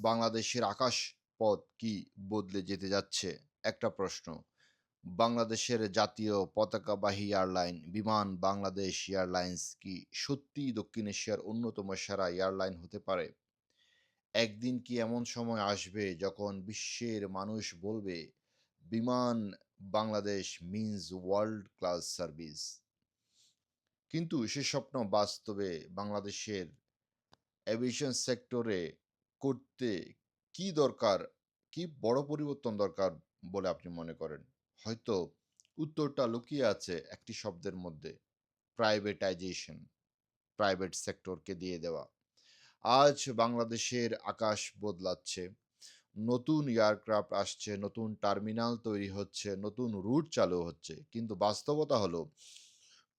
বাংলাদেশের আকাশ পথ কি বদলে যেতে যাচ্ছে? একটা প্রশ্ন। বাংলাদেশের জাতীয় পতাকাবাহী এয়ারলাইন বিমান বাংলাদেশ এয়ারলাইন্স কি সত্যিই দক্ষিণ এশিয়ার অন্যতম সেরা এয়ারলাইন হতে পারে? একদিন কি এমন সময় আসবে যখন বিশ্বের মানুষ বলবে, বিমান Bangladesh means world class service? কিন্তু সে স্বপ্ন বাস্তবে বাংলাদেশের এভিয়েশন সেক্টরে করতে কি দরকার? কি বড় পরিবর্তন দরকার বলে আপনি মনে করেন? হয়তো উত্তরটা লুকিয়ে আছে একটি শব্দের মধ্যে, প্রাইভেটাইজেশন, প্রাইভেট সেক্টরকে দিয়ে দেওয়া। আজ বাংলাদেশের আকাশ বদলাচ্ছে। নতুন এয়ারক্রাফট আসছে, নতুন টার্মিনাল তৈরি হচ্ছে, নতুন রুট চালু হচ্ছে। কিন্তু বাস্তবতা হলো,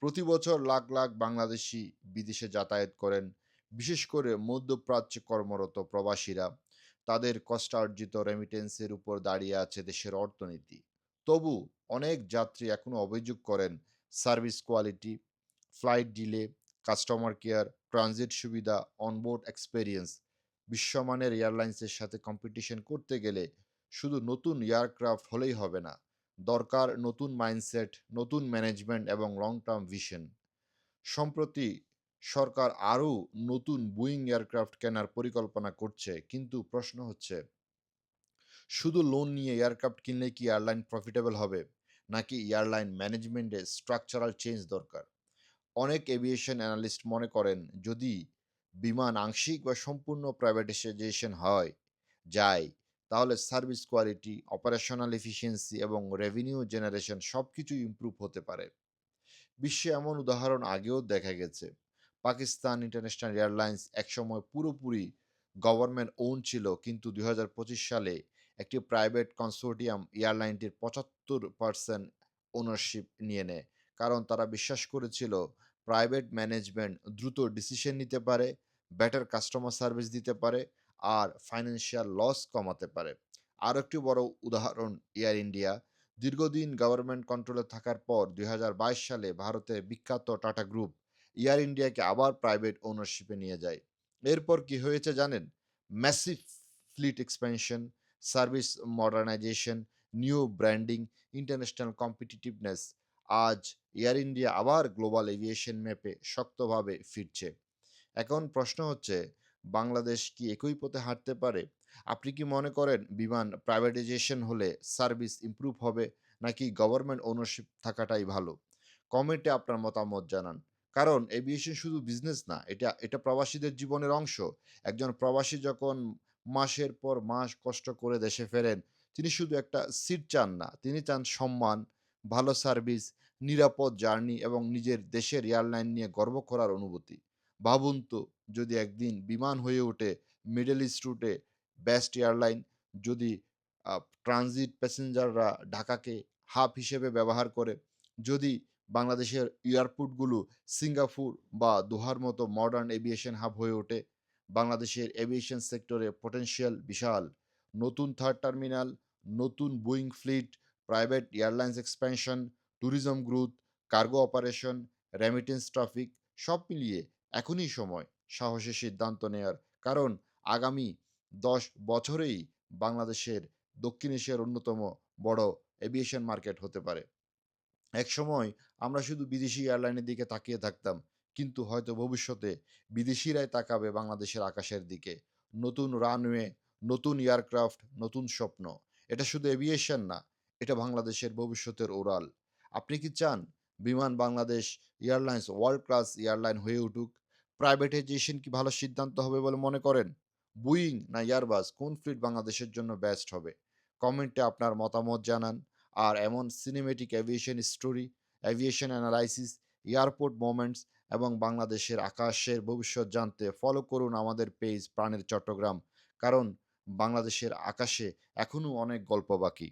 প্রতি বছর লাখ, লাখ বাংলাদেশী বিদেশে যাতায়াত করেন। বিশেষ করে মধ্যপ্রাচ্যে কর্মরত প্রবাসীরা। তাদের কষ্টার্জিত রেমিটেন্সের উপর দাঁড়িয়ে আছে দেশের অর্থনীতি। তবু অনেক যাত্রী এখনো অভিযোগ করেন service quality, flight delay, customer care, transit সুবিধা, অনবোর্ড এক্সপেরিয়েন্স বিশ্বমানের এয়ারলাইন্সের সাথে কম্পিটিশন করতে গেলে শুধু নতুন এয়ারক্রাফট হলেই হবে না। দরকার নতুন মাইন্ডসেট, নতুন ম্যানেজমেন্ট এবং লং টার্ম ভিশন। সম্প্রতি সরকার আরও নতুন বুইং এয়ারক্রাফট কেনার পরিকল্পনা করছে। কিন্তু প্রশ্ন হচ্ছে, শুধু লোন নিয়ে এয়ারক্রাফট কিনলে কি এয়ারলাইন প্রফিটেবল হবে? নাকি এয়ারলাইন ম্যানেজমেন্টে স্ট্রাকচারাল চেঞ্জ দরকার? অনেক এভিয়েশন অ্যানালিস্ট মনে করেন, যদি বিমান আংশিক বা সম্পূর্ণ প্রাইভেটাইজেশন যায়, তাহলে সার্ভিস কোয়ালিটি, অপারেশনাল এফিসিয়েন্সি এবং রেভিনিউ জেনারেশন সবকিছুই ইমপ্রুভ হতে পারে। বিশ্বে এমন উদাহরণ আগেও দেখা গেছে। পাকিস্তান ইন্টারন্যাশনাল এয়ারলাইন্স একসময় পুরোপুরি গভর্নমেন্ট ওন ছিল, কিন্তু ২০২৫ সালে একটি প্রাইভেট কনসোর্টিয়াম এয়ারলাইনটির ৭৫% ওনারশিপ নিয়ে নেয়। কারণ তারা বিশ্বাস করেছিল প্রাইভেট ম্যানেজমেন্ট দ্রুত ডিসিশন নিতে পারে, বেটার কাস্টমার সার্ভিস দিতে পারে আর ফাইন্যান্সিয়াল লস কমাতে পারে। আরও একটি বড় উদাহরণ এয়ার ইন্ডিয়া। দীর্ঘদিন গভর্নমেন্ট কন্ট্রোলে থাকার পর ২০২২ সালে ভারতের বিখ্যাত টাটা গ্রুপ এয়ার ইন্ডিয়াকে আবার প্রাইভেট ওনারশিপে নিয়ে যায়। এরপর কি হয়েছে জানেন? Massive fleet expansion, service modernisation, new branding, international competitiveness. আজ এয়ার ইন্ডিয়া আবার গ্লোবাল এভিয়েশন ম্যাপে শক্তভাবে ফিরছে। এখন প্রশ্ন হচ্ছে, বাংলাদেশ কি একই পথে হাঁটতে পারে? আপনি কি মনে করেন বিমান প্রাইভেটাইজেশন হলে সার্ভিস ইমপ্রুভ হবে, নাকি গভর্নমেন্ট ওনারশিপ থাকাটাই ভালো? কমেন্টে আপনার মতামত জানান। কারণ এভিয়েশন শুধু বিজনেস না, এটা প্রবাসীদের জীবনের অংশ। একজন প্রবাসী যখন মাসের পর মাস কষ্ট করে দেশে ফেরেন, তিনি শুধু একটা সিট চান না, তিনি চান সম্মান, ভালো সার্ভিস, নিরাপদ জার্নি এবং নিজের দেশের এয়ারলাইন নিয়ে গর্ব করার অনুভূতি। ভাবুন তো, যদি একদিন বিমান হয়ে ওঠে মিডল ইস্ট রুটে বেস্ট এয়ারলাইন, যদি ট্রানজিট প্যাসেঞ্জাররা ঢাকাকে হাব হিসেবে ব্যবহার করে, যদি বাংলাদেশের এয়ারপোর্টগুলো সিঙ্গাপুর বা দোহার মতো মডার্ন এভিয়েশন হাব হয়ে ওঠে, বাংলাদেশের এভিয়েশন সেক্টরে পটেনশিয়াল বিশাল। নতুন থার্ড টার্মিনাল, নতুন Boeing fleet, private airlines expansion, tourism growth, cargo operation, remittance traffic, সব মিলিয়ে এখনই সময় সাহসী সিদ্ধান্ত নেয়ার। কারণ আগামী ১০ বছরেই বাংলাদেশের দক্ষিণ এশিয়ার অন্যতম বড় এভিয়েশন মার্কেট হতে পারে। একসময় আমরা শুধু বিদেশি এয়ারলাইনের দিকে তাকিয়ে থাকতাম, কিন্তু হয়তো ভবিষ্যতে বিদেশিরাই তাকাবে বাংলাদেশের আকাশের দিকে। নতুন রানওয়ে, নতুন এয়ারক্রাফট, নতুন স্বপ্ন। এটা শুধু এভিয়েশন না, এটা বাংলাদেশের ভবিষ্যতের উড়াল। আপনি কি চান বিমান Bangladesh airlines world class airline হয়ে উঠুক? প্রাইভেটাইজেশন কি ভালো সিদ্ধান্ত হবে বলে মনে করেন? বুইং না এয়ারবাস, কোন ফ্লিট বাংলাদেশের জন্য বেস্ট হবে? কমেন্টে আপনার মতামত জানান। আর এমন cinematic aviation story, aviation analysis, airport moments এবং বাংলাদেশের আকাশের ভবিষ্যৎ জানতে ফলো করুন আমাদের পেজ প্রাণের চট্টগ্রাম। কারণ বাংলাদেশের আকাশে এখনও অনেক গল্প বাকি।